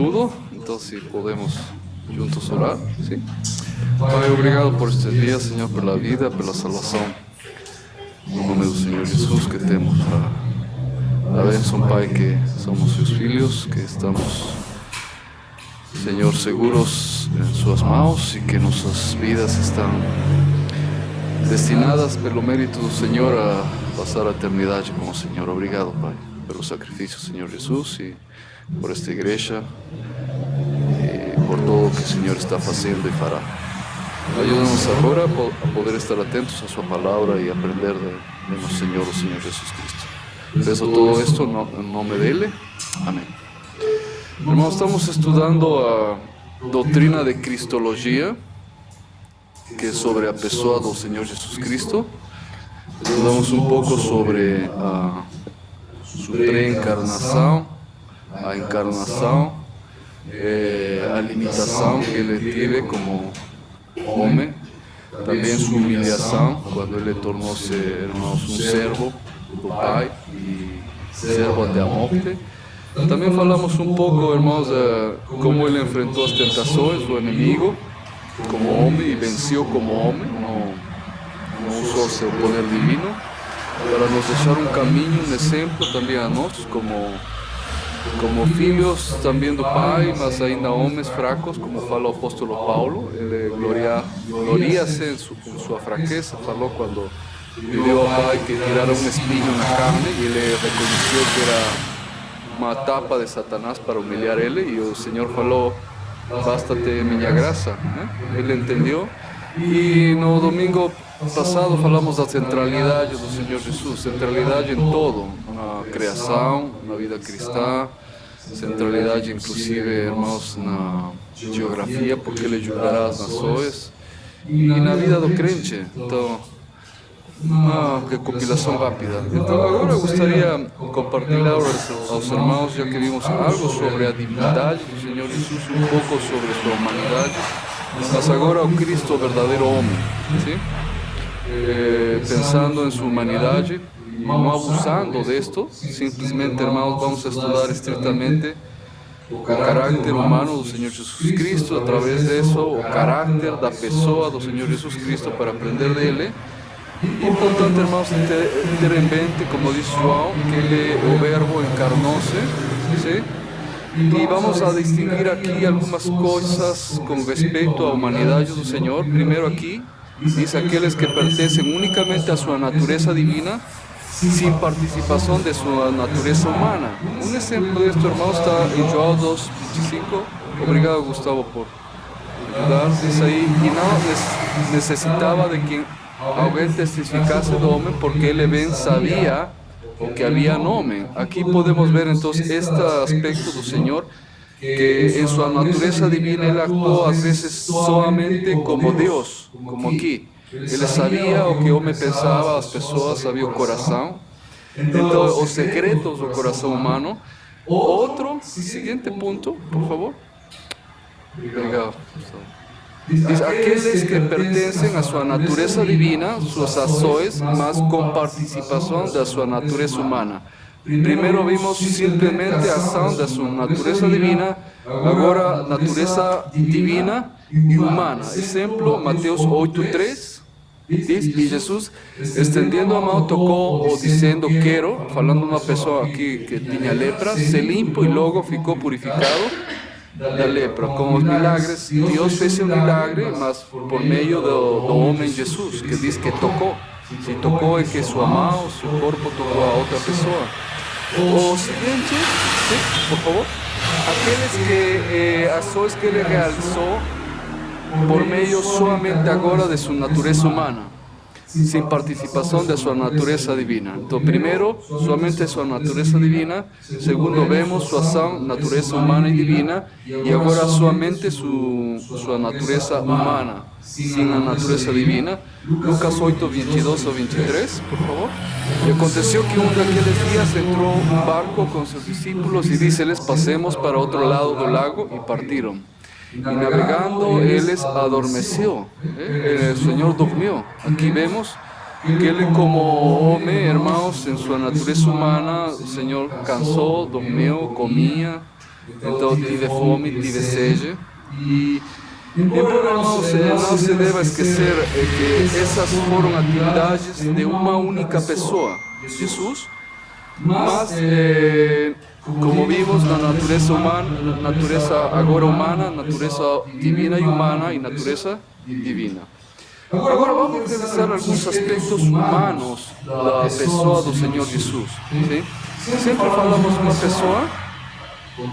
tudo. Então, se podemos juntos orar, sim? Pai, obrigado por estes dias, Senhor, pela vida, pela salvação. No nome do Senhor Jesus, que temos a bênção, Pai, que somos seus filhos, que estamos, Senhor, seguros em suas mãos e que nossas vidas estão destinadas, pelo mérito do Senhor, a passar a eternidade com o Senhor. Obrigado, Pai, pelo sacrifício, Senhor Jesus, e por esta igreja, e por tudo o que o Senhor está fazendo e fará. Ajuda-nos agora a poder estar atentos à sua palavra e aprender de nosso Senhor, o Senhor Jesus Cristo. Peço todo isto em nome dele. Amém. Irmãos, estamos estudando a doutrina de Cristologia, que é sobre a pessoa do Senhor Jesus Cristo. Estudamos um pouco sobre a sua pré-encarnação, a encarnação, a limitação que ele teve como homem, também sua humilhação, quando ele tornou-se, irmãos, um servo do Pai e servo até a morte. Também falamos um pouco, irmãos, como ele enfrentou as tentações do inimigo como homem e venceu como homem, não usou seu poder divino, para nos deixar um caminho, um exemplo também a nós, como filhos também do Pai, mas ainda homens fracos, como fala o apóstolo Paulo. Ele gloria-se em sua fraqueza. Falou quando viu ao Pai que tiraram um espinho na carne e ele reconheceu que era uma tapa de Satanás para humilhar ele, e o Senhor falou: basta-te minha graça, né? Ele entendeu. E no domingo passado falamos da centralidade do Senhor Jesus, centralidade em todo, na criação, na vida cristã, centralidade inclusive, irmãos, na geografia, porque ele julgará as nações, e na vida do crente. Então, uma recopilação rápida. Então, agora eu gostaria de compartilhar aos irmãos, já que vimos algo sobre a divindade do Senhor Jesus, um pouco sobre sua humanidade, mas agora o Cristo, o verdadeiro homem, sim? Pensando em sua humanidade, não abusando disto, simplesmente, irmãos, vamos a estudar estritamente o caráter humano do Senhor Jesus Cristo, através disso, o caráter da pessoa do Senhor Jesus Cristo, para aprender dele. E, portanto, irmãos, ter em mente, como diz João, que ele, o verbo encarnou-se, sim? E vamos a distinguir aqui algumas coisas com respeito à humanidade do Senhor. Primeiro aqui, diz aqueles que pertencem unicamente à sua natureza divina, sem participação de sua natureza humana. Um exemplo disto, irmãos, está em João 2:25. Obrigado, Gustavo, por ajudar. Diz aí: e não necessitava de que alguém testificasse do homem, porque ele bem sabia o que havia no homem. Aqui podemos ver, então, este aspecto do Senhor, que em sua natureza divina ele actuou às vezes somente como Deus, como aqui. Ele sabia o que o homem pensava, as pessoas sabiam o coração. Então, os segredos do coração humano. Outro, seguinte ponto, por favor. Obrigado. Diz, aqueles que pertencem à sua natureza divina, suas ações, mas com participação da sua natureza humana. Primeiro vimos simplesmente a ação da sua natureza divina, agora natureza divina e humana. Exemplo, Mateus 8:3, diz, e Jesus, estendendo a mão, tocou, dizendo, quero, falando uma pessoa aqui que tinha lepra, se limpo, e logo ficou purificado da lepra. Com os milagres, Deus fez um milagre, mas por meio do homem Jesus, que diz que tocou. Se tocou é que sua mão, seu corpo tocou a outra pessoa. O seguinte, sim, por favor, aqueles que ações que ele realizou por meio somente agora de sua natureza humana, sem participação de sua natureza divina. Então, primeiro, somente sua natureza divina. Segundo, vemos sua ação, natureza humana e divina. E agora, somente sua natureza humana, sem a natureza divina. Lucas 8:22 ou 23, por favor. E aconteceu que daqueles dias entrou um barco com seus discípulos e disse-lhes: passemos para outro lado do lago, e partiram. E navegando, eles adormeceu. O Senhor dormiu. Aqui vemos que ele, como homem, irmãos, em sua natureza humana, o Senhor cansou, dormiu, comia, então tive fome, tive sede. E, embora, irmãos, não se deva esquecer que essas foram atividades de uma única pessoa, Jesus, mas, como vimos na natureza humana, natureza agora humana, natureza divina e humana e natureza divina. Agora vamos revisar alguns aspectos humanos da pessoa do Senhor Jesus. ¿Sí? Sempre falamos de uma pessoa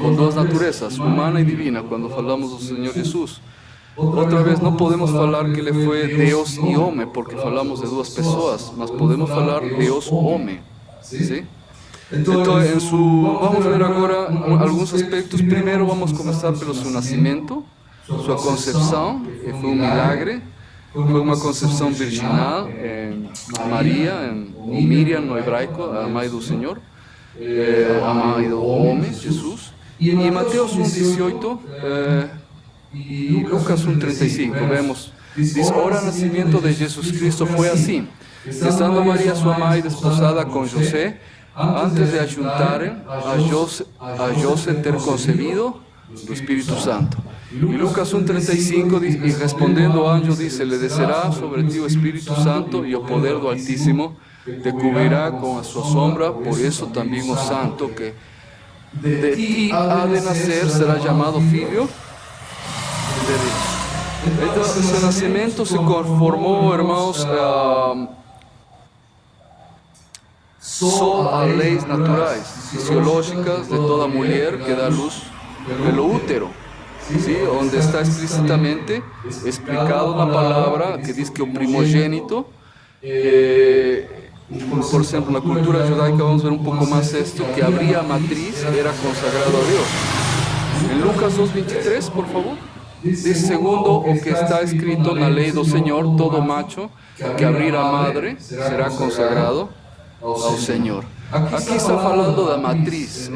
com duas naturezas, humana e divina, quando falamos do Senhor Jesus. Outra vez, não podemos falar que Ele foi Deus e homem, porque falamos de duas pessoas, mas podemos falar Deus-homem. ¿Sí? Então, vamos ver agora alguns aspectos. Primeiro, vamos começar pelo seu nascimento, sua concepção, que foi milagre. Foi uma concepção virginal em Maria, ou Miriam no hebraico, a mãe do Senhor, a mãe do homem, Jesus. E em Mateus 1:18 e Lucas 1:35, vemos, diz, ora, o nascimento de Jesus Cristo foi assim, estando Maria, sua mãe, desposada com José, antes de ajuntarem, a José ter concebido do Espírito Santo. E Lucas 1:35 diz, e respondendo o anjo disse, le descerá sobre ti o Espírito Santo e o poder do Altíssimo te cobrirá com a sua sombra, por isso também o santo que de ti ha de nascer será chamado filho de Deus. Então, esse nascimento se conformou, irmãos, só a leis naturais, fisiológicas de toda mulher que dá luz pelo útero. ¿Sí? Onde está explícitamente explicado na palavra que diz que o primogênito, por exemplo, na cultura judaica, vamos ver um pouco mais isto, que abria a matriz, era consagrado a Deus. Em Lucas 2:23, por favor, diz, segundo o que está escrito na lei do Senhor, todo macho que abrir a madre será consagrado ao Senhor. Aqui está falando da matriz.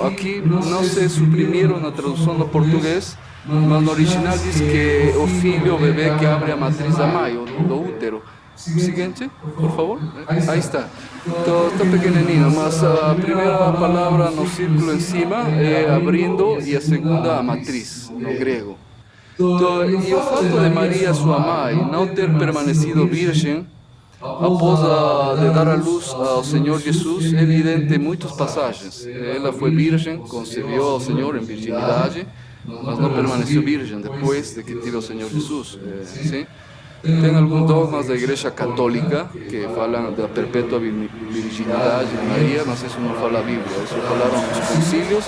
Aqui não se suprimiram na tradução do português, mas no original diz que o filho, o bebê que abre a matriz da mãe, do útero. Seguinte, por favor. Aí está. Está pequenininho, mas a primeira palavra no círculo em cima é abrindo e a segunda a matriz, no grego. E o fato de Maria, sua mãe, não ter permanecido virgem após de dar a luz ao Senhor Jesus, é evidente em muitas passagens. Ela foi virgem, concebeu ao Senhor em virginidade, mas não permaneceu virgem depois de que teve o Senhor Jesus. ¿Sí? Tem alguns dogmas da Igreja Católica que falam da perpétua virginidade de Maria, mas isso não fala a Bíblia, isso falaram os concílios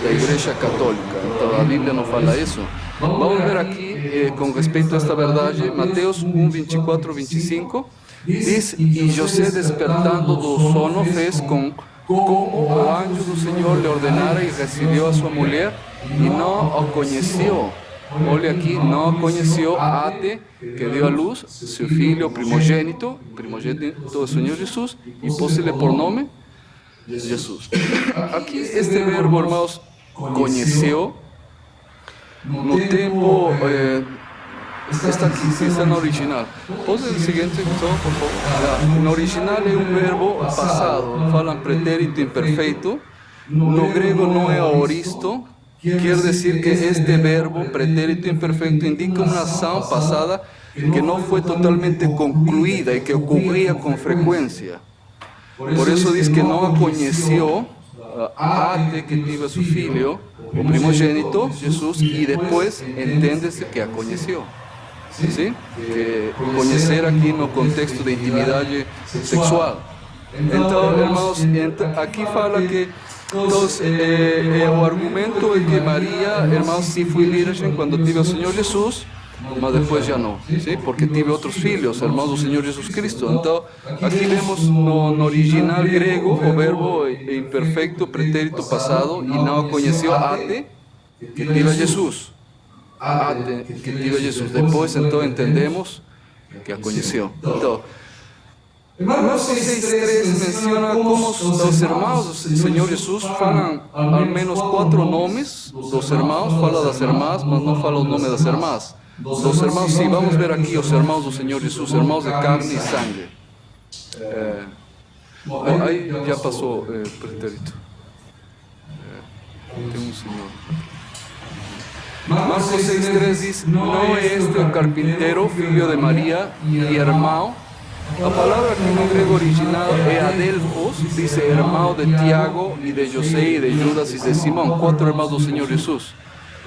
da Igreja Católica, então a Bíblia não fala isso. Vamos ver aqui, com respeito a esta verdade, Mateus 1:24-25, diz, e José, despertando do sono, fez como o anjo do Senhor lhe ordenara e recebeu a sua mulher e não a conheceu. Olha aqui, não a conheceu até que deu à luz seu filho primogênito do Senhor Jesus, e pôs-lhe por nome Jesus. Aqui este verbo, irmãos, conheceu, no tempo, está aqui, está no original. Pode o seguinte, então, por favor. No original é um verbo passado, falam pretérito imperfeito. No grego não é aoristo. Quer dizer que este verbo, pretérito imperfeito, indica uma ação passada que não foi totalmente concluída e que ocorria com frequência. Por isso diz que não a conheceu até que tive seu filho, o primogênito, Jesus, e depois entende-se que a conheceu. ¿Sí? Que conhecer aqui no contexto de intimidade sexual. Então, irmãos, aqui fala que o argumento é que Maria, irmãos, sim foi virgem quando tive o Senhor Jesus, mas depois já não, ¿sí? Porque tive outros filhos, irmãos do Senhor Jesus Cristo. Então, aqui vemos no original grego o verbo imperfeito, pretérito passado, e não a conheceu até que tive Jesus. Até que tive Jesus. Depois, então, entendemos que a conheceu. Então, Marcos 6:3 menciona como os irmãos do Senhor Jesus falam ao menos 4 nomes dos irmãos, fala das irmãs, mas não fala o nome das irmãs. Dos irmãos, sim, vamos ver aqui os irmãos do Senhor Jesus, irmãos de carne e sangue. Aí já passou pretérito. Tengo un Señor. Marcos 6:3 dice, no es este carpintero, filho de María y hermano. La palabra que en el griego original es adelfos, dice hermano de Tiago y de José y de Judas y de Simón, 4 hermanos del Señor Jesús.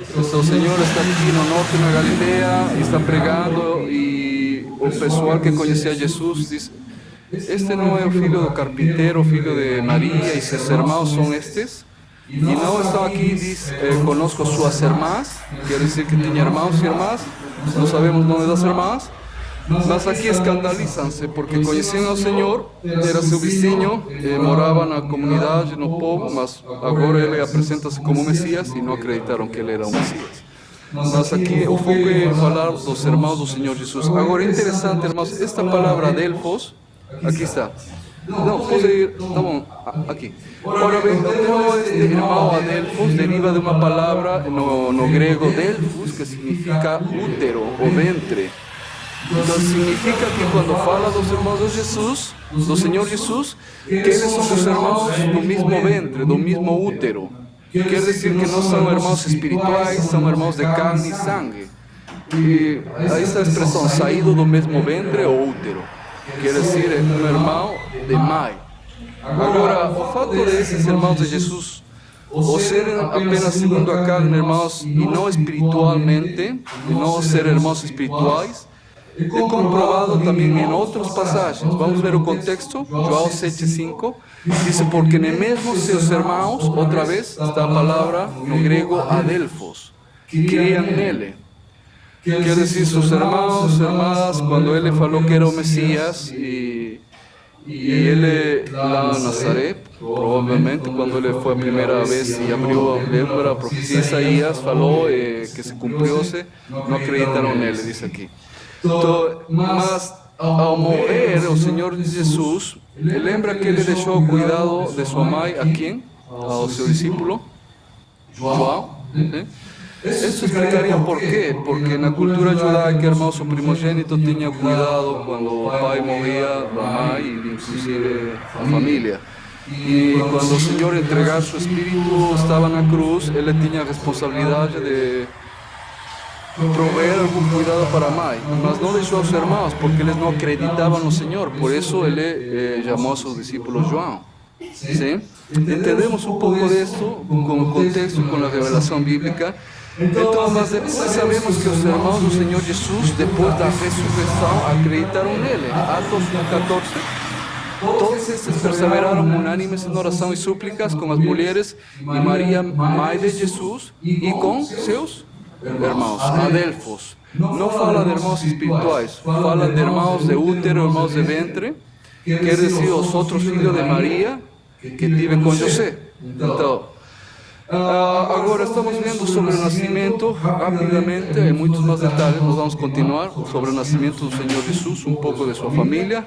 Este Señor está aquí en el norte de Galilea y está pregando y el pessoal que conocía a Jesús dice, este no es filho do carpintero, filho de María y sus hermanos son estos. Y no estaba aquí, dice, conozco sus hermanas, quiere decir que tenía hermanos y hermanas, no sabemos dónde las hermanas, mas aquí escandalizanse porque conheciam al Señor, era seu vizinho, morava na comunidade, no povo, mas agora ele apresenta-se como Messias e não acreditaram que ele era o Messias. Mas aqui o foco é falar dos irmãos do Senhor Jesus. Agora é interessante, irmãos, esta palavra adelfos, aqui está. Não, pode ir, tá bom, aqui. Ora bem, então este irmão adelfos deriva de uma palavra no grego delfos, que significa útero ou ventre. Então significa que quando fala dos irmãos de Jesus, do Senhor Jesus, que eles são os irmãos do mesmo ventre, do mesmo útero. Quer dizer que não são irmãos espirituais, são irmãos de carne e sangue. E aí está a expressão, saído do mesmo ventre ou útero. Quer dizer, é um irmão de mãe. Agora, o fato desses irmãos de Jesus, ou serem apenas segundo a carne irmãos e não espiritualmente, e não ser irmãos espirituais, é comprovado também em outras passagens. Vamos ver o contexto, João 7:5, diz, porque nem mesmo seus irmãos, outra vez, está a palavra no grego adelfos, criam nele. Quer dizer, seus irmãos, irmãs, quando ele falou que era o Messias, e ele lá em Nazaré, provavelmente, quando ele foi a primeira vez e abriu, lembra a profecia de Isaías, falou que se cumpriu-se, não acreditaram nele, diz aqui. Então, mas ao morrer o Senhor Jesus, lembra que ele deixou o cuidado de sua mãe a quem? Ao seu discípulo? João. Isso explicaria por quê. Porque na cultura judaica, irmãos, o primogênito tinha cuidado quando o pai morria da mãe e inclusive a família. E quando o Senhor entregar seu espírito estava na cruz, ele tinha a responsabilidade de proveer algum cuidado para a mãe, mas não deixou aos irmãos porque eles não acreditavam no Senhor, por isso ele chamou seu discípulo João. ¿Sí? Entendemos um pouco disso com o contexto, com a revelação bíblica. Então, mas depois sabemos que os irmãos do Senhor Jesus, depois da ressurreição, acreditaram nele. Atos 1:14. Todos estes perseveraram unânimes em oração e súplicas com as mulheres e Maria, mãe de Jesus, e com seus irmãos, adelfos. Não fala de irmãos espirituais, fala de irmãos de útero, irmãos de ventre, quer dizer, os outros filhos de Maria que vivem com José. Então, agora estamos vendo sobre o nascimento, rapidamente, em muitos mais detalhes, nós vamos continuar sobre o nascimento do Senhor Jesus, um pouco de sua família.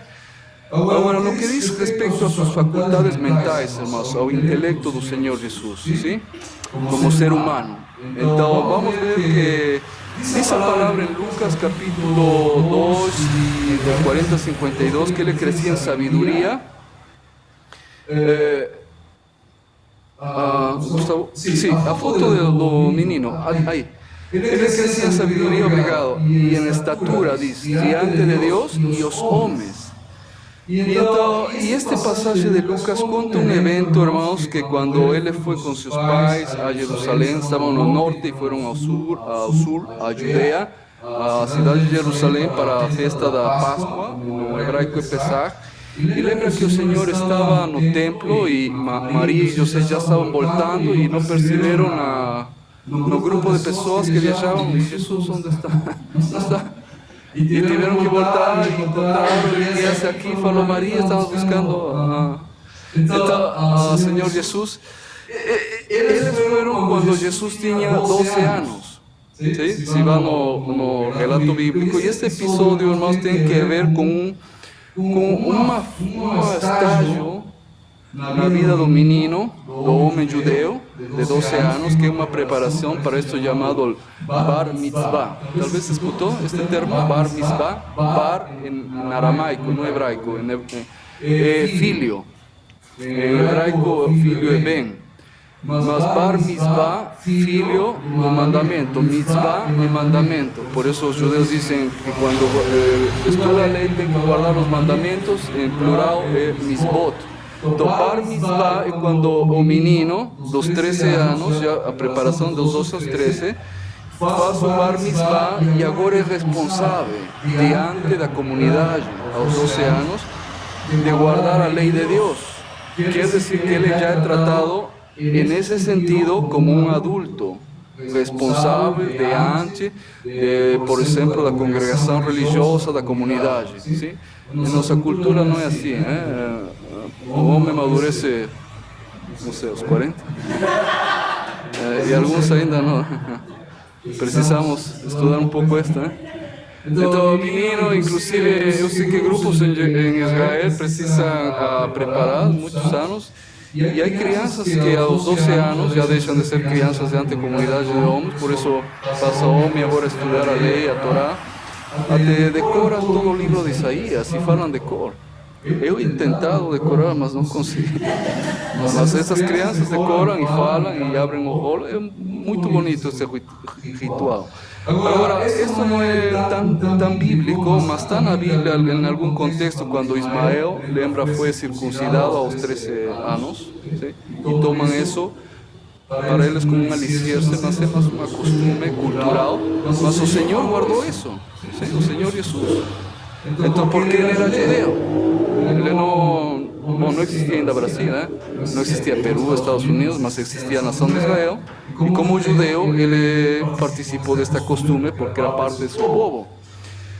Agora, no que diz respeito às suas faculdades mentais, irmãos, ao intelecto do Senhor Jesus, sim? Como ser humano. Então, vamos ver que diz a palavra em Lucas capítulo 2, de 40 a 52, que ele crescia em sabedoria. Gustavo, sim, a foto do menino, aí. Ele crescia em sabedoria, obrigado, e em estatura, diz, diante de Deus e os homens. Então, e esta passagem de Lucas conta um evento, irmãos, que quando ele foi com seus pais a Jerusalém, estavam no norte e foram ao sul, a Judeia, a cidade de Jerusalém, para a festa da Páscoa, no hebraico é Pesach. E lembra que o Senhor estava no templo e Maria e José já estavam voltando e não perceberam no grupo de pessoas que viajavam, e Jesus, onde está? Não está? E tiveram que voltar e encontraram, e esse aqui falou, Maria, estava buscando então, o Senhor Jesus. Eles foram quando Jesus tinha 12 anos. ¿Sí? Se vai no relato bíblico. E este episódio, irmãos, tem que ver com um estágio na vida do menino, do homem judeu, de 12 anos, que é uma preparação para isto chamado Bar Mitzvah. Talvez escutou este termo, Bar Mitzvah, Bar em aramaico, no hebraico, filho. Em hebraico, filho é Ben. mas bar mitzvah, filho do mandamento, mitzvah é mandamento. Por isso os judeus dizem que quando estuda a lei tem que guardar os mandamentos, em plural é mitzvot. Então bar mitzvah é quando o menino dos 13 anos, já a preparação dos 12 aos 13, faz o bar mitzvah e agora é responsável diante da comunidade aos 12 anos de guardar a lei de Deus. Quer dizer que ele já é tratado en ese sentido como un adulto responsable diante, por ejemplo, da congregação religiosa da comunidade. ¿Sí? En nossa cultura não é assim. O homem amadurece, não sei, aos 40. E alguns ainda não. Precisamos estudar um pouco esta. Então, o menino, inclusive, eu sei que grupos em Israel precisam preparar muitos anos. E há crianças que aos 12 anos já deixam de ser crianças diante da comunidade de homens, por isso passa o homem agora a estudar a lei, a Torá, até decora todo o livro de Isaías e falam de cor. Eu he tentado decorar, mas não consegui. Mas essas crianças decoram e falam e abrem o rolo, é muito bonito esse ritual. Agora, isto não é tão bíblico, mas está na Bíblia em algum contexto quando Ismael, lembra, foi circuncidado aos 13 anos, ¿sí? E tomam isso para eles como um alicerce, mas é mais um costume cultural, mas o Senhor guardou isso, ¿sí? O Senhor Jesus. Então, porque ele era judeu, ele não existia ainda Brasil, né? Não existia Peru, Estados Unidos, mas existia a nação de Israel. E como judeu, ele participou desta costume porque era parte de seu povo.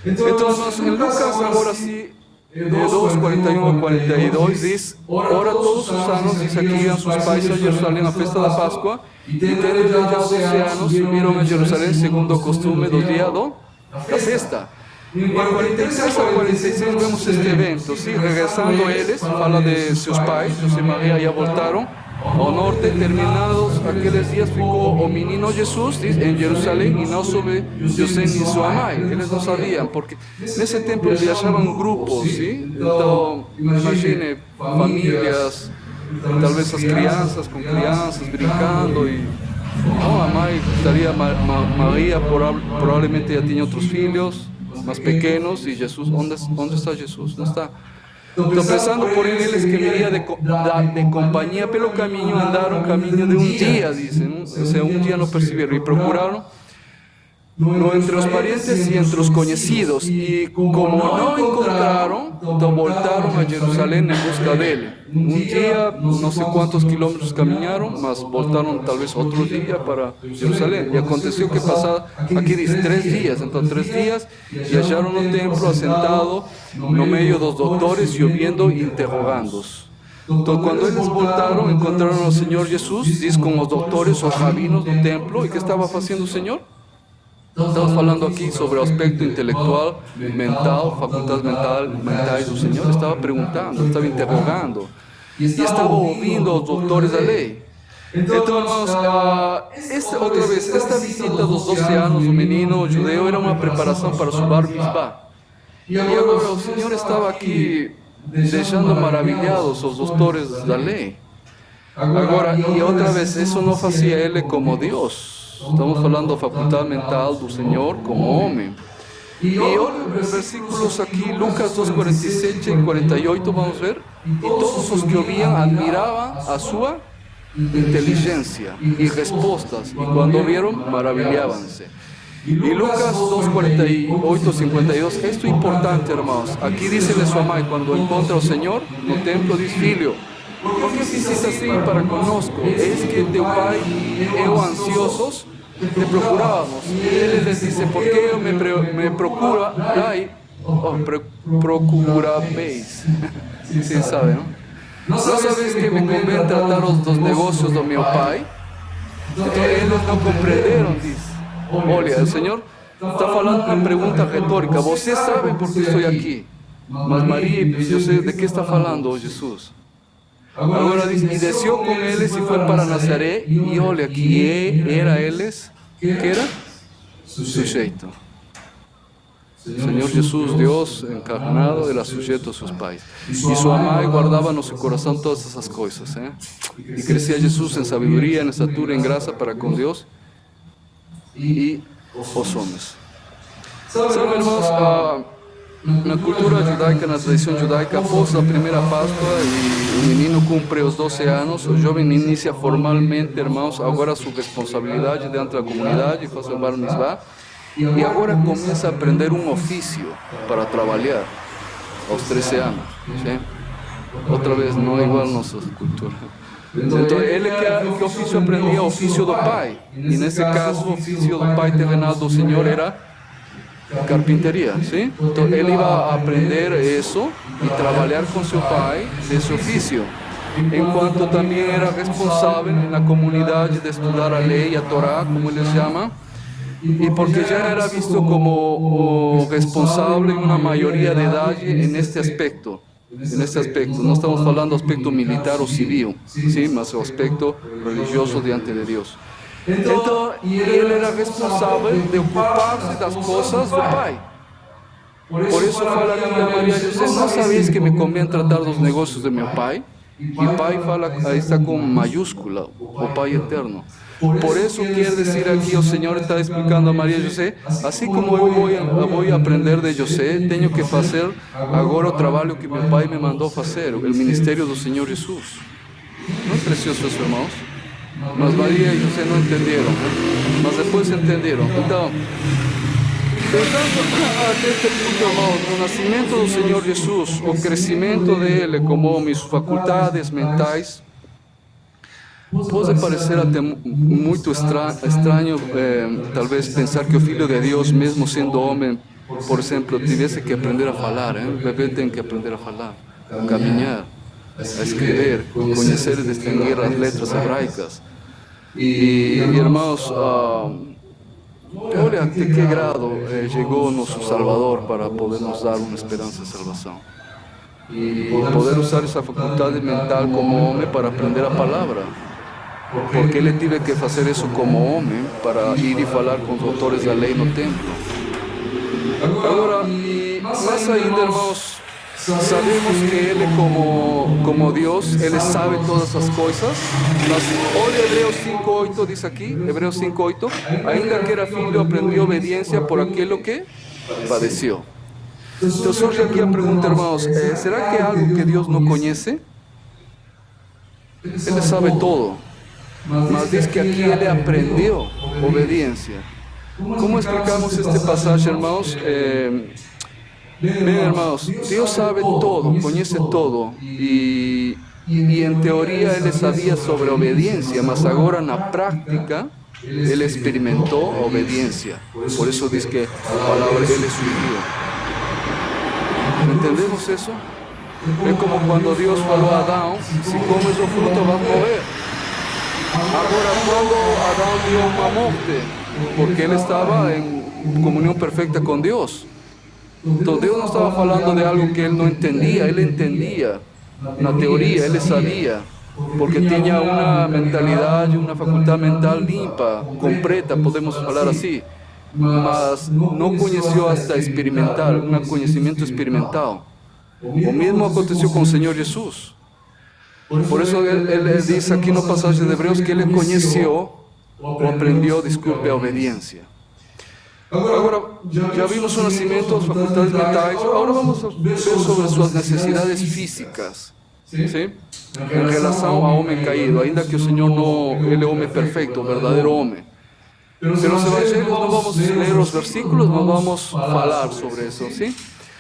Então, em Lucas, agora sim, de 2:41 a 42, diz: ora, todos os anos, diz aqui, iam seus pais a Jerusalém na festa da Páscoa, e tendo já 12 anos, subiram a Jerusalém segundo o costume do dia da festa. Em 43 a 46 vemos este evento, sim? Regressando eles, fala de seus pais, José e Maria já voltaram ao norte. Terminados aqueles dias, ficou o menino Jesus em Jerusalém e não soube José nem sua mãe. Eles não sabiam, porque nesse tempo viajavam grupos, sim? Então, imagine famílias, talvez as crianças com crianças brincando e a mãe estaria, Maria provavelmente já tinha outros filhos mais pequenos e Jesus, onde está Jesus? Não está. Então, pensando, porém, eles que viria de companhia pelo caminho, andaram caminho de um dia, dizem, ou seja, um dia não perceberam e procuraram entre os parentes e entre os conhecidos, e como não encontraram, então voltaram a Jerusalém em busca dele. Um dia, não sei quantos quilômetros caminharam, mas voltaram talvez outro dia para Jerusalém. E aconteceu que passaram, aqui diz 3 dias, então 3 dias, viajaram no templo assentado no meio dos doutores e ouvindo e interrogando-os. Então, quando eles voltaram, encontraram o Senhor Jesus, diz com os doutores, os rabinos do templo, e que estava fazendo o Senhor? Estamos falando aqui sobre o aspecto intelectual, mental, faculdades mentais do Senhor. Estava perguntando, estava interrogando e estava ouvindo os doutores da lei. Então, irmãos, outra vez, esta visita dos 12 anos do menino judeu era uma preparação para o bar mitzvah. E agora o Senhor estava aqui deixando maravilhados os doutores da lei. Agora, e outra vez, isso não fazia ele como Deus. Estamos falando da faculdade mental do Senhor como homem. E olha os versículos aqui, Lucas 2:47 e 48, vamos ver. E todos os que ouviam admiravam a sua inteligência e respostas, e quando ouviram, maravilhavam-se. E Lucas 2:48, 52, isto é importante, irmãos. Aqui diz-lhe sua mãe, quando encontra o Senhor no templo, diz: filho, por que fizeste assim para conosco? Eis que teu pai e eu ansiosos te procurávamos. E ele lhes disse: por que me procurabeis? Sim, sabe, não? Não sabeis que me convém tratar dos negócios do meu pai? Então eles não compreenderam, diz. Olha, o Senhor está falando uma pergunta retórica. Vocês sabem por que estou aqui. Mas Maria e José, de que está falando Jesus? Agora diz, e desceu com eles e foi para Nazaré, e olha, que era eles, que era? Sujeito. Senhor Jesus, Deus encarnado, era sujeito a seus pais. E sua mãe guardava no seu coração todas essas coisas. E crescia Jesus em sabedoria, em estatura, em graça para com Deus e os homens. Sabe, irmãos, na cultura judaica, na tradição judaica, após a primeira Páscoa e o menino cumpre os 12 anos, o jovem inicia formalmente, irmãos, agora sua responsabilidade dentro da comunidade, faz o bar mitzvah, e agora começa a aprender um ofício para trabalhar aos 13 anos. Sim? Outra vez, não é igual a nossa cultura. Então, ele que ofício aprendia? O ofício do pai. E nesse caso, o ofício do pai terrenal do Senhor era carpinteria, sim? Então ele iba a aprender isso e trabalhar com seu pai desse ofício, enquanto também era responsável na comunidade de estudar a lei, a Torá, como eles chamam, e porque já era visto como o responsável em uma maioria de idade neste aspecto. Neste aspecto, não estamos falando do aspecto militar ou civil, sim, mas o aspecto religioso diante de Deus. Então, ele era responsável de ocupar-se das coisas do pai. Por isso fala aqui a Maria José, não sabeis que me convém tratar dos negócios de meu pai? E pai fala, aí está com maiúscula, o pai eterno. Por isso quer dizer aqui, o Senhor está explicando a Maria José, assim como eu vou aprender de José, tenho que fazer agora o trabalho que meu pai me mandou fazer, o ministério do Senhor Jesus. Não é precioso isso, irmãos? Mas Maria e José não entenderam, mas depois entenderam. Então, até este ponto, irmãos, o nascimento do Senhor Jesus, o crescimento dele como homem, suas faculdades mentais, pode parecer até muito estranho, talvez pensar que o Filho de Deus, mesmo sendo homem, por exemplo, tivesse que aprender a falar. O bebê tem que aprender a falar, a caminhar, a escrever, conhecer e distinguir as letras hebraicas. E irmãos, olha até que grado chegou nosso Salvador para poder nos dar uma esperança de salvação. E poder usar essa faculdade mental como homem para aprender a palavra. Porque ele teve que fazer isso como homem para ir e falar com os autores da lei no templo. Agora, mais ainda, irmãos, sabemos que ele como Deus, ele sabe todas as coisas. Mas olha Hebreus 5:8 diz aqui, Hebreus 5:8, ainda que era filho, aprendeu obediência por aquilo que padeceu. Então surge aqui a pergunta, irmãos, será que é algo que Deus não conhece? Ele sabe todo, mas diz que aqui ele aprendeu obediência. Como explicamos este passagem, irmãos? Bem, irmãos, Deus sabe todo, conhece todo, e em teoria ele sabia sobre obediência, mas agora na prática ele experimentou a obediência. Por isso diz que a palavra ele sufriu. ¿Entendemos isso? É como quando Deus falou a Adão, se comes o fruto vas a morrer. Agora, quando Adão dio uma morte, porque ele estava em comunhão perfeita com Deus. Então Deus não estava falando de algo que ele não entendia, ele entendia. Na teoria, ele sabia, porque tinha uma mentalidade, uma faculdade mental limpa, completa, podemos falar assim. Mas não conheceu hasta experimentar, um conhecimento experimental. O mesmo aconteceu com o Senhor Jesus. Por isso ele diz aqui no passagem de Hebreus que ele conheceu, ou aprendeu, desculpe, a obediência. Agora, já vimos o nascimento, as faculdades mentais, agora vamos ver sobre suas necessidades físicas, sim? Em relação ao homem caído, ainda que o Senhor não, ele é homem perfeito, o verdadeiro homem. Pelos evangelhos não vamos ler os versículos, não vamos falar sobre isso, sim?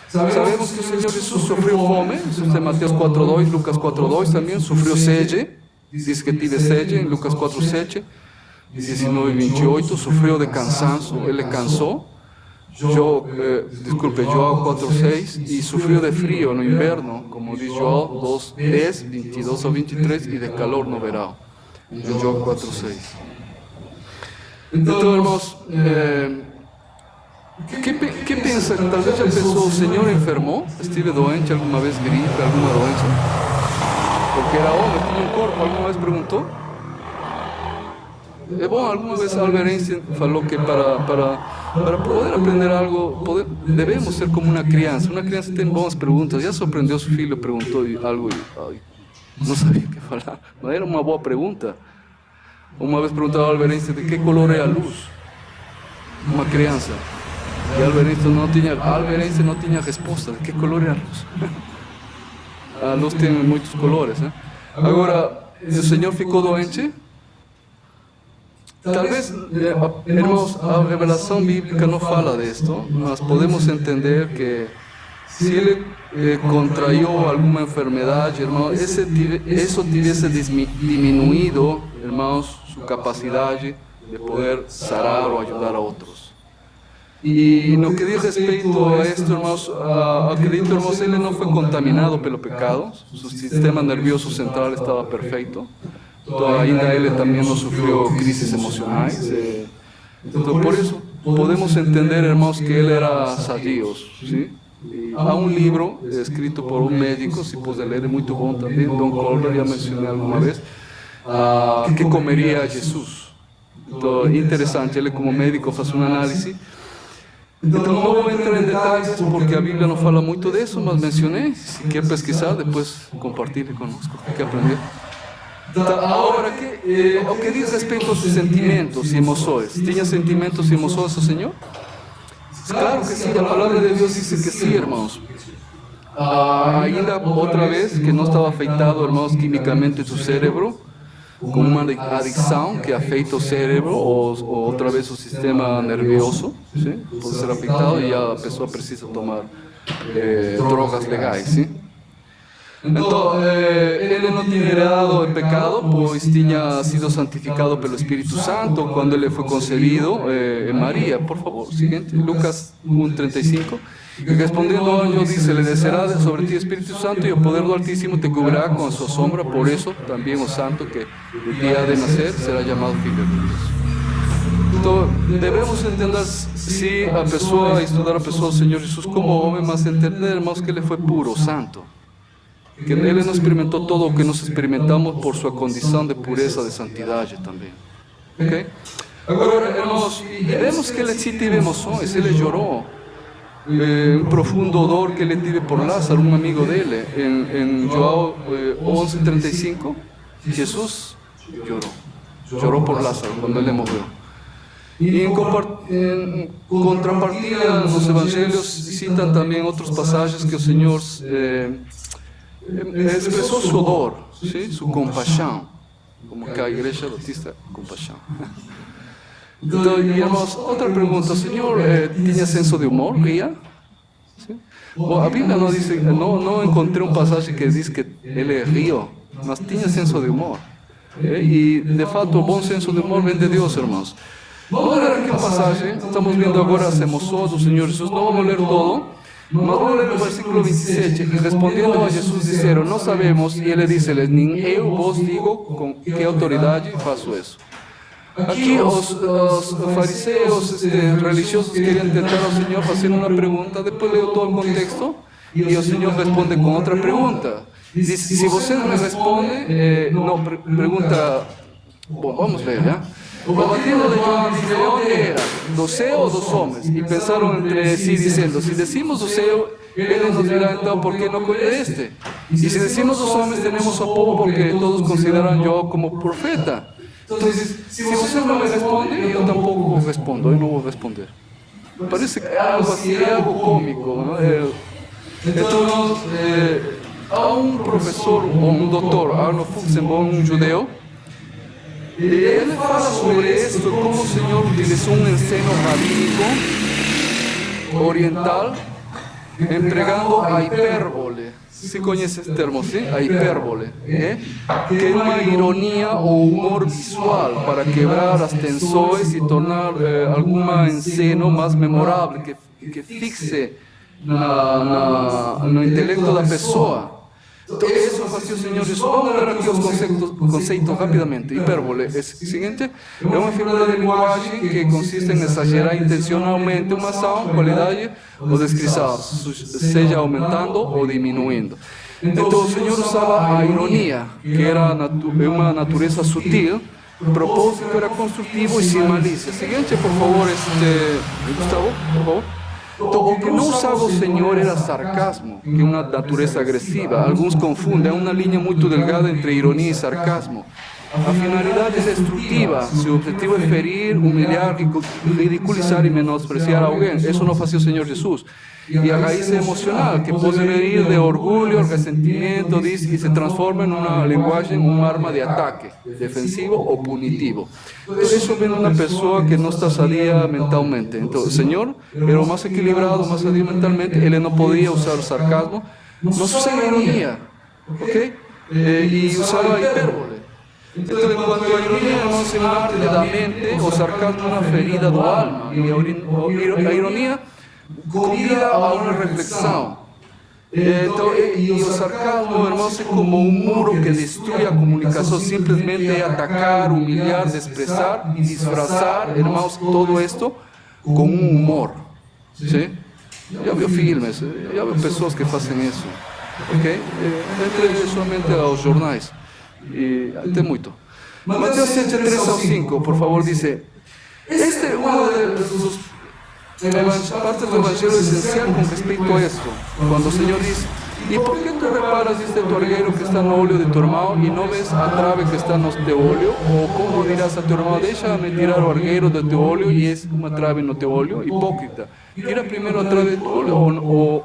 Sabemos que o Senhor Jesus sofreu fome, isso é Mateus 4:2, Lucas 4:2 também, sofreu sede, diz que tive sede em Lucas 4:7, 19:28, sofreu de cansaço, ele cansou, João 4:6, e sofreu de frio no inverno, como diz João 2:10, 22 ao 23, e de calor no verão, João 4:6. Então, irmãos, que pensa? Talvez já pensou, o Senhor enfermou? Estive doente alguma vez, gripe, alguma doença? Porque era homem, tinha um corpo, alguma vez perguntou? É bom, alguma vez Albert Einstein falou que para Para poder aprender algo, debemos ser como uma criança. Uma criança tem boas perguntas. Já surpreendeu seu filho, perguntou algo e não sabia o que falar. Não era uma boa pergunta. Uma vez perguntava ao Albert Einstein de que color é a luz. Uma criança. E Albert Einstein não tinha resposta de que color é a luz. A luz tem muitos colores, né? Agora, o Senhor ficou doente. Talvez, irmãos, a revelação bíblica não fala disto, mas podemos entender que se ele contraiu alguma enfermidade, irmãos, isso tivesse diminuído, irmãos, sua capacidade de poder sarar ou ajudar a outros. E no que diz respeito a isto, irmãos, acredito, irmãos, ele não foi contaminado pelo pecado, seu sistema nervioso central estava perfeito. Então, ainda ele também não sofreu crises emocionais. Então, por isso, podemos entender, irmãos, que ele era sadio. ¿Sí? Há um livro escrito por um médico, se puder ler, é muito bom também, Don Colbert, já mencionei alguma vez, que comeria Jesus. Então, interessante, ele como médico faz uma análise. Então, não vou entrar em detalhes, porque a Bíblia não fala muito disso, mas mencionei. Se quer pesquisar, depois compartilhe conosco o que aprendeu. Agora, o que diz respeito aos sentimentos e emoções? Tinha sentimentos e emoções o Senhor? Claro que sim, a palavra de Deus diz que sim, irmãos. Ainda outra vez, que não estava afetado, irmãos, quimicamente do cérebro, com uma adicção que afeta o cérebro, ou outra vez o sistema nervioso, sim? Pode ser afetado e a pessoa precisa tomar drogas legais, sim? Então, ele não tinha heredado o pecado, pois tinha sido santificado pelo Espírito Santo quando ele foi concebido em Maria. Por favor, seguinte, Lucas 1:35. E respondendo ao anjo, disse-lhe: descerá sobre ti Espírito Santo e o poder do Altíssimo te cobrirá com a sua sombra, por isso também o santo que de ti há de nascer será chamado Filho de Deus. Então, devemos entender, se a pessoa, estudar a pessoa do Senhor Jesus como homem, mas entender, irmãos, que ele foi puro, santo. Que ele não experimentou todo o que nós experimentamos por sua condição de pureza, de santidade também. Ok? Agora, irmãos, vemos que ele sim teve emoções, ele chorou. Um profundo dor que ele teve por Lázaro, um amigo dele, em João 11:35, Jesus chorou por Lázaro quando ele morreu. E em contrapartida, nos evangelhos citam também outras passagens que o Senhor expressou sua dor, ¿sí? Sua compaixão, como que a igreja batista, compaixão. Então, irmãos, outra pergunta: o Senhor tinha senso de humor, ria? ¿Sí? Bom, a Bíblia não diz, não encontrei uma passagem que diz que ele riu, mas tinha senso de humor. E, de fato, o bom senso de humor vem de Deus, irmãos. Vamos ler aqui uma passagem, estamos vendo agora as emoções do Senhor Jesus, não vamos ler todo. Mas vamos ler o versículo 27, e respondendo a Jesus disseram: não sabemos, e ele disse-lhes: nem eu vos digo com que autoridade faço isso. Aqui os fariseus religiosos queriam tentar ao Senhor fazendo uma pergunta, depois leu todo o contexto, e o Senhor responde com outra pergunta. Diz: se você não me responde, não, pergunta, bom, vamos ler, já? O batismo de João diz: de onde era? Do céu ou dos homens? E pensaram entre si, dizendo: se decimos do céu, ele nos dirá então: por que não conheceste? E se decimos dos homens, tenemos a povo, porque todos consideram João como profeta. Então, se vocês não me respondem, eu tampouco respondo, eu não vou responder. Parece que é algo assim, é algo cômico, não é? Então, há um professor, ou um doutor, Arnold Fuchsenbaum, um judeu, e ele fala sobre isso, como o Senhor utilizou um ensino rabínico oriental, empregando a hipérbole. Se conhece esse termo, sim? A hipérbole, que é uma ironia ou humor visual para quebrar as tensões e tornar algum ensino mais memorável, que fixe no intelecto da pessoa. Então, isso fazia o Senhor Jesus. Vamos ver aqui os conceitos rapidamente. Hipérbole é o seguinte: é uma figura de linguagem que consiste em exagerar intencionalmente uma ação, qualidade ou descrição, seja aumentando ou diminuindo. Então, o Senhor usava a ironia, que era uma natureza sutil, propósito era constructivo y sin malicia. Siguiente, por favor, Gustavo, por favor. O que no usaba o Señor era sarcasmo, que es una naturaleza agresiva. Algunos confunden, hay una línea muy delgada entre ironía y sarcasmo. A finalidad es destructiva, su objetivo es ferir, humillar, ridiculizar y menospreciar a alguien. Eso no hacía el Señor Jesús. Y a raíz emocional, que puede venir de orgullo, resentimiento, y se transforma en una lenguaje, en un arma de ataque, defensivo o punitivo. Entonces eso viene de una persona que no está sadía mentalmente. Entonces el Señor era más equilibrado, más sadía mentalmente, Él no podía usar el sarcasmo, no usaba ironía, ¿ok? Y usaba hipérbole. Entonces, en cuanto a ironía, no se parte de la mente, o sarcasmo una ferida do alma, y la ironía convida a una reflexión. Y el sarcasmo, hermanos, es como un muro que destruye la comunicación, simplemente atacar, humillar, desprezar y disfrazar, hermanos, todo esto con un humor. ¿Sí? Ya veo filmes, ya veo personas que hacen eso. ¿Okay? Entre solamente a los jornais. Y até muito. Mateo 7, 3 ao 5, por favor, dice: este es uno de sus partes del Evangelio esencial con respecto a esto. Cuando el Señor dice: ¿y por qué tú reparas tu argueiro que está en óleo de tu hermano y no ves a trave que está en este óleo? ¿O cómo dirás a tu hermano: déjame tirar o argueiro de tu óleo y es una trave no teu óleo? Hipócrita, tira primero a trave de tu óleo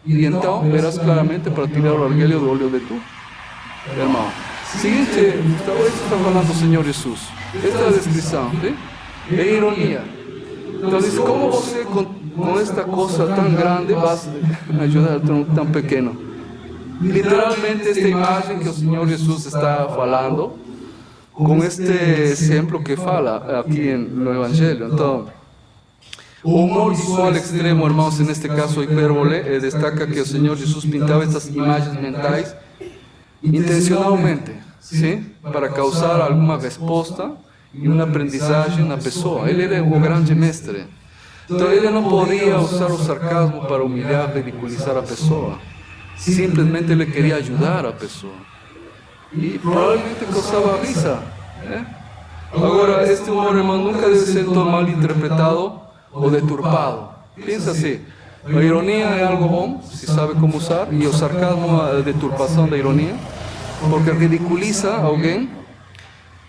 y entonces verás claramente para tirar o argueiro de óleo de tu hermano. Siguiente, Gustavo, esto está hablando el Señor Jesús. Esta es la descripción, ¿sí? De ironía. Entonces, ¿cómo você con esta cosa tan grande vas a ayudar a tan pequeño? Literalmente esta imagen que el Señor Jesús está hablando, con este ejemplo que fala aquí en el Evangelio. Entonces, humor visual extremo, hermanos, en este caso hipérbole, destaca que el Señor Jesús pintaba estas imágenes mentales intencionalmente, ¿sí? Para causar alguna respuesta y un aprendizaje en la persona. Él era un grande mestre. Entonces él no podía usar el sarcasmo para humillar, ridiculizar a la persona. Simplemente le quería ayudar a la persona. Y probablemente causaba risa. Ahora, este humor, hermano, nunca debe ser todo mal interpretado o deturpado. Piensa así. La ironía es algo bueno, si sabe cómo usar, y el sarcasmo es deturpación de ironía, porque ridiculiza a alguien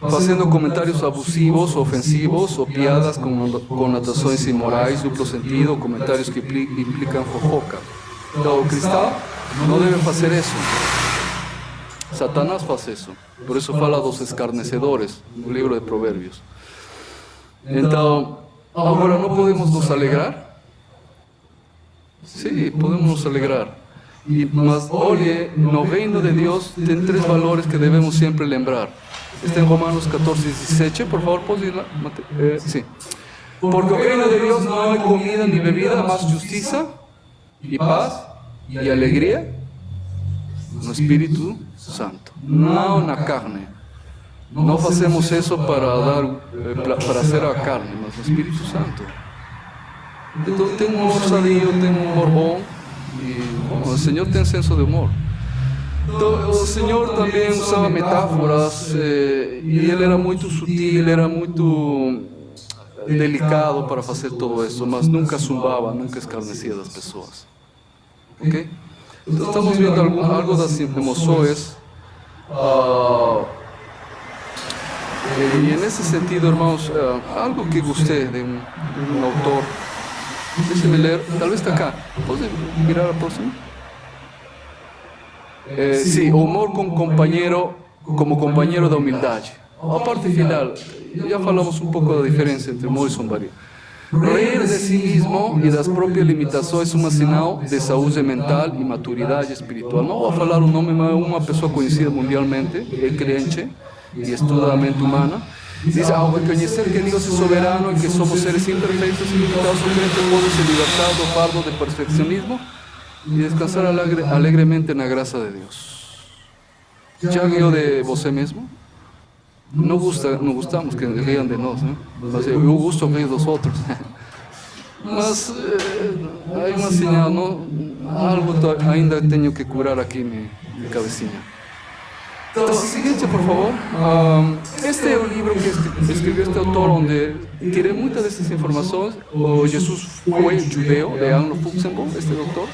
haciendo comentarios abusivos, ofensivos o piadas con connotaciones inmorais, duplo sentido, comentarios que implican fofoca. Entonces, el cristão no debe hacer eso. Satanás hace eso. Por eso fala de los escarnecedores, un libro de Proverbios. Entonces, ahora no podemos nos alegrar. Sí, podemos nos alegrar. Mas, oye, no reino de Dios tiene tres valores que debemos siempre lembrar. Está en Romanos 14, 17, por favor, ¿puedes irla? Sí. Porque el reino de Dios no hay comida ni bebida, más justicia y paz y alegría no Espíritu Santo, no na carne. No hacemos eso para hacer a carne, mas el Espíritu Santo. Entonces, tengo un humor sadio, tengo un humor bueno, y bueno, el Señor tiene senso de humor. Entonces, el Señor también usaba metáforas, y Él era muy sutil, era muy delicado para hacer todo eso, mas nunca zumbaba, nunca escarnecía a las personas. ¿Ok? Entonces, estamos viendo algo de las emociones. Y en ese sentido, hermanos, algo que guste de un autor. Déjeme leer, tal vez está acá. ¿Puedes mirar al próximo? Sí, humor como compañero de humildad. A parte final, ya hablamos un poco de la diferencia entre humor y zombaria. Reír de sí mismo y de las propias limitaciones es un sinal de salud mental y maturidad espiritual. No voy a hablar un nombre, una persona conocida mundialmente, es creyente y estudia la mente humana. Dice: ao reconhecer que Dios es soberano y que somos seres imperfectos y limitados, o crente pode se libertar do fardo de perfeccionismo y descansar alegremente en la gracia de Dios. ¿Ya río de vosé mismo? No gustamos que rían de nós, ¿no? Eu gusto rir dos outros. Mas hay una señal, ¿no? Algo ainda tenho que curar aquí mi cabecinha. Entonces, siguiente, por favor. Este es un libro que escribió este autor, donde tiene muchas de estas informaciones. Jesús fue judeo, de Arno Fuchsenbaum, este doctor.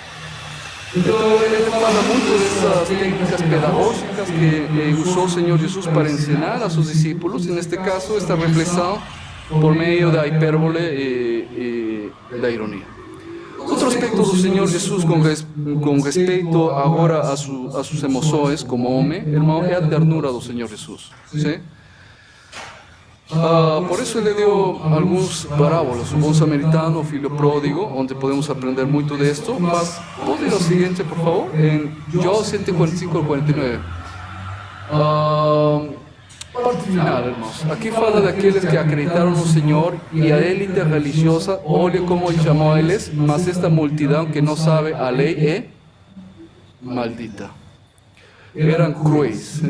Entonces, él habla mucho de esas técnicas pedagógicas que usó el Señor Jesús para enseñar a sus discípulos. En este caso, esta reflexión por medio de la hipérbole y la ironía. Otro aspecto del Señor Jesús con respecto ahora a sus emociones como hombre, hermano, es la ternura del Señor Jesús. ¿Sí? Por eso le dio algunas parábolas, un buen samaritano, filho pródigo, donde podemos aprender mucho de esto. Mas, ¿puedo ir al siguiente, por favor? En João 145 al 49. Parte final, hermanos. Aquí fala de aquellos que acreditaron al Señor y a élite religiosa, olhe como Él llamó a eles, mas esta multidão que no sabe a ley es maldita. Eran cruéis.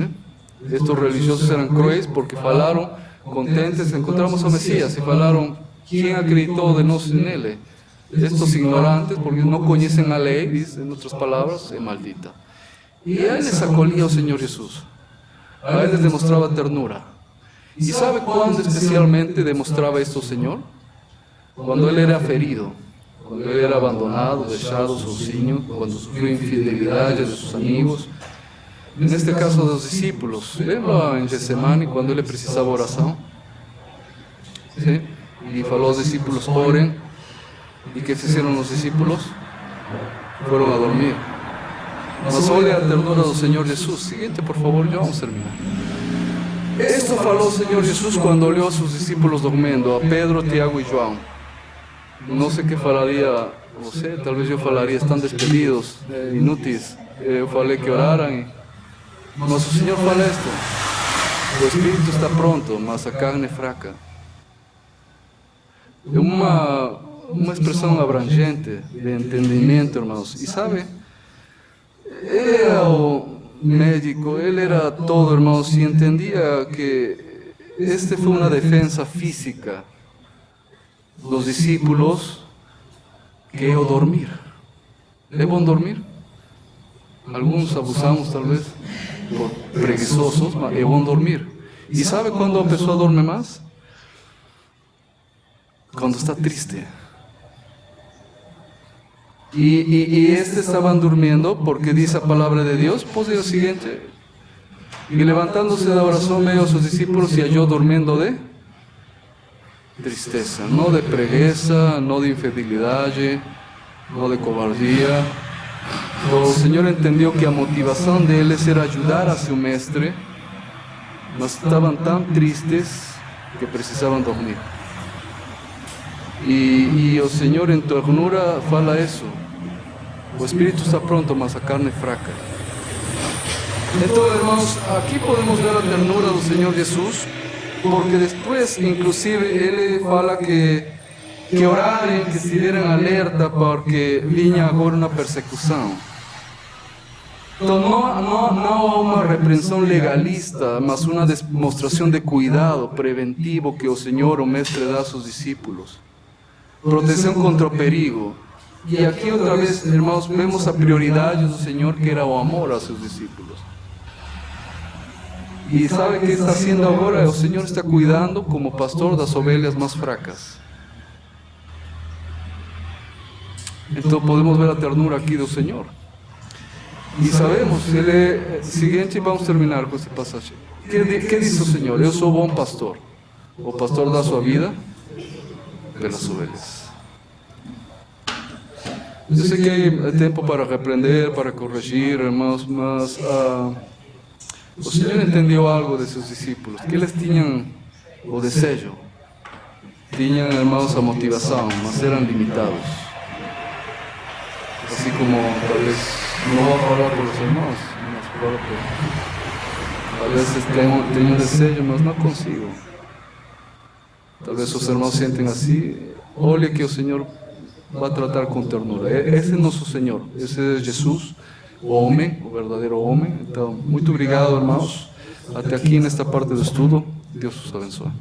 Estos religiosos eran cruéis porque falaron contentes, encontramos a Mesías y falaron, ¿quién acreditó de nós nele? Estos ignorantes, porque no conocen a ley, dice, en otras palabras, es maldita. Y a él les acolía el Señor Jesús. A él les demostraba ternura. ¿Y sabe cuándo especialmente demostraba esto el Señor? Cuando él era ferido, cuando él era abandonado, dejado sozinho, cuando sufrió infidelidades de sus amigos. En este caso de los discípulos, lembra en Getsemani cuando él precisaba oración? ¿Sí? Y faló a los discípulos, oren. ¿Y qué hicieron los discípulos? Fueron a dormir. Mas olhe a ternura del Señor Jesús. Siguiente, por favor, ya vamos a terminar. Esto faló el Señor Jesús cuando olió a sus discípulos durmiendo, a Pedro, Tiago y João. No sé qué falaría, no sé, tal vez yo falaría, están despedidos, inútiles. Yo falé que oraran. Mas el Señor fala esto: el espíritu está pronto, mas a carne fraca. Es una expresión abrangente de entendimiento, hermanos. Y sabe, él era un médico, él era todo, hermanos, y entendía que este fue una defensa física. Los discípulos que es dormir. ¿Es bueno dormir? Algunos abusamos tal vez por preguiçosos, mas es bueno dormir. ¿Y sabe cuándo empezó a dormir más? Cuando está triste. Y estaban durmiendo porque dice la palabra de Dios, pues el siguiente, y levantándose de oración medio a sus discípulos y halló durmiendo de tristeza, no de preguiça, no de infidelidad, no de cobardía. El Señor entendió que la motivación de ellos era ayudar a su mestre, mas estaban tan tristes que precisaban dormir. Y el Señor en ternura fala eso. El espíritu está pronto, mas a carne fraca. Entonces, hermanos, aquí podemos ver la ternura del Señor Jesús, porque después, inclusive, Él fala que oraran, que estuvieran alerta, porque vinha agora una persecución. Entonces, no una reprensión legalista, mas una demostración de cuidado preventivo que el Señor o Mestre da a sus discípulos. Protección contra el perigo. Y aquí otra vez, hermanos, vemos a prioridad del Señor, que era el amor a sus discípulos. Y sabe qué está haciendo ahora? El Señor está cuidando como pastor de las ovejas más fracas. Entonces podemos ver la ternura aquí del Señor. Y sabemos, siguiente, vamos a terminar con este pasaje. ¿Qué dice el Señor? Yo soy buen pastor. O pastor da su vida de las ovejas. Yo sé que hay tiempo para reprender, para corregir, hermanos, mas el Señor entendió algo de sus discípulos, que ellos tenían o deseo, tenían, hermanos, a motivación, mas eran limitados. Así como tal vez no voy a hablar por los hermanos, a veces tengo un deseo, mas no consigo. Tal vez los hermanos sienten así. Olhe que el Señor va a tratar con ternura. Ese es nuestro Señor, ese es Jesús, o hombre, o verdadero hombre. Entonces, muy obrigado, hermanos. Hasta aquí en esta parte del estudio. Dios os abençoe.